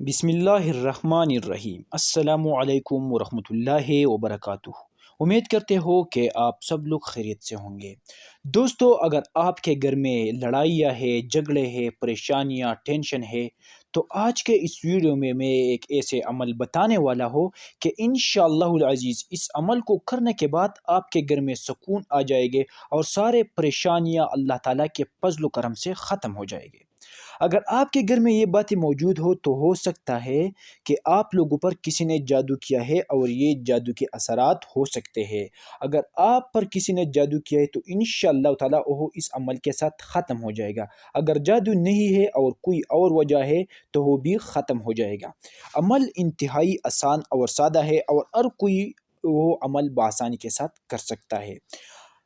بسم اللہ الرحمن الرحیم۔ السلام علیکم ورحمۃ اللہ وبرکاتہ۔ امید کرتے ہو کہ آپ سب لوگ خیریت سے ہوں گے۔ دوستو، اگر آپ کے گھر میں لڑائیاں ہے، جھگڑے ہیں، پریشانیاں، ٹینشن ہے، تو آج کے اس ویڈیو میں ایک ایسے عمل بتانے والا ہوں کہ انشاءاللہ العزیز اس عمل کو کرنے کے بعد آپ کے گھر میں سکون آ جائے گے اور سارے پریشانیاں اللہ تعالیٰ کے فضل و کرم سے ختم ہو جائے گے۔ اگر آپ کے گھر میں یہ باتیں موجود ہو تو ہو سکتا ہے کہ آپ لوگوں پر کسی نے جادو کیا ہے اور یہ جادو کے اثرات ہو سکتے ہیں۔ اگر آپ پر کسی نے جادو کیا ہے تو انشاءاللہ تعالیٰ وہ اس عمل کے ساتھ ختم ہو جائے گا۔ اگر جادو نہیں ہے اور کوئی اور وجہ ہے تو وہ بھی ختم ہو جائے گا۔ عمل انتہائی آسان اور سادہ ہے اور ہر کوئی وہ عمل بآسانی کے ساتھ کر سکتا ہے۔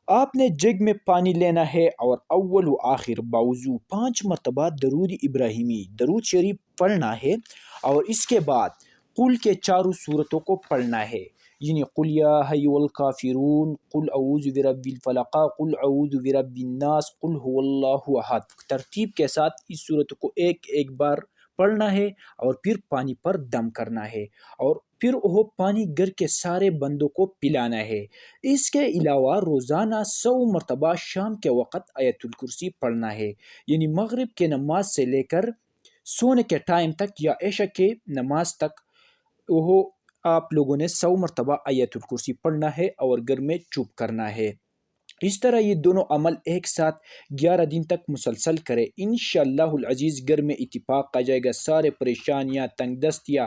آپ نے جگ میں پانی لینا ہے اور اول و آخر باوضو 5 مرتبہ درود ابراہیمی درود شریف پڑھنا ہے، اور اس کے بعد قل کے چاروں صورتوں کو پڑھنا ہے، یعنی قل یا حی الکافرون، قل اعوذ برب الفلق، قل اعوذ برب الناس، قل هو اللہ احد۔ ترتیب کے ساتھ اس صورت کو ایک ایک بار پڑھنا ہے اور پھر پانی پر دم کرنا ہے، اور پھر وہ پانی گھر کے سارے بندوں کو پلانا ہے۔ اس کے علاوہ روزانہ 100 مرتبہ شام کے وقت آیت الکرسی پڑھنا ہے، یعنی مغرب کے نماز سے لے کر سونے کے ٹائم تک یا عشاء کے نماز تک وہ آپ لوگوں نے 100 مرتبہ آیت الکرسی پڑھنا ہے اور گھر میں چپ کرنا ہے۔ اس طرح یہ دونوں عمل ایک ساتھ 11 دن تک مسلسل کرے، انشاءاللہ العزیز گھر میں اتفاق آ جائے گا، سارے پریشانیاں، تنگ دستیاں،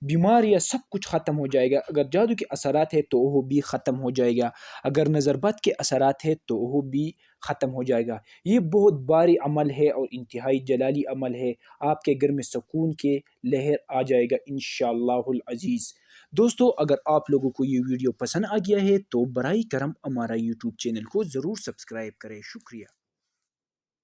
بیماریاں سب کچھ ختم ہو جائے گا۔ اگر جادو کے اثرات ہے تو وہ بھی ختم ہو جائے گا، اگر نظر بد کے اثرات ہے تو وہ بھی ختم ہو جائے گا۔ یہ بہت بھاری عمل ہے اور انتہائی جلالی عمل ہے، آپ کے گھر میں سکون کے لہر آ جائے گا انشاءاللہ العزیز۔ دوستو، اگر آپ لوگوں کو یہ ویڈیو پسند آ گیا ہے تو برائے کرم ہمارا یوٹیوب چینل کو ضرور سبسکرائب کریں۔ شکریہ۔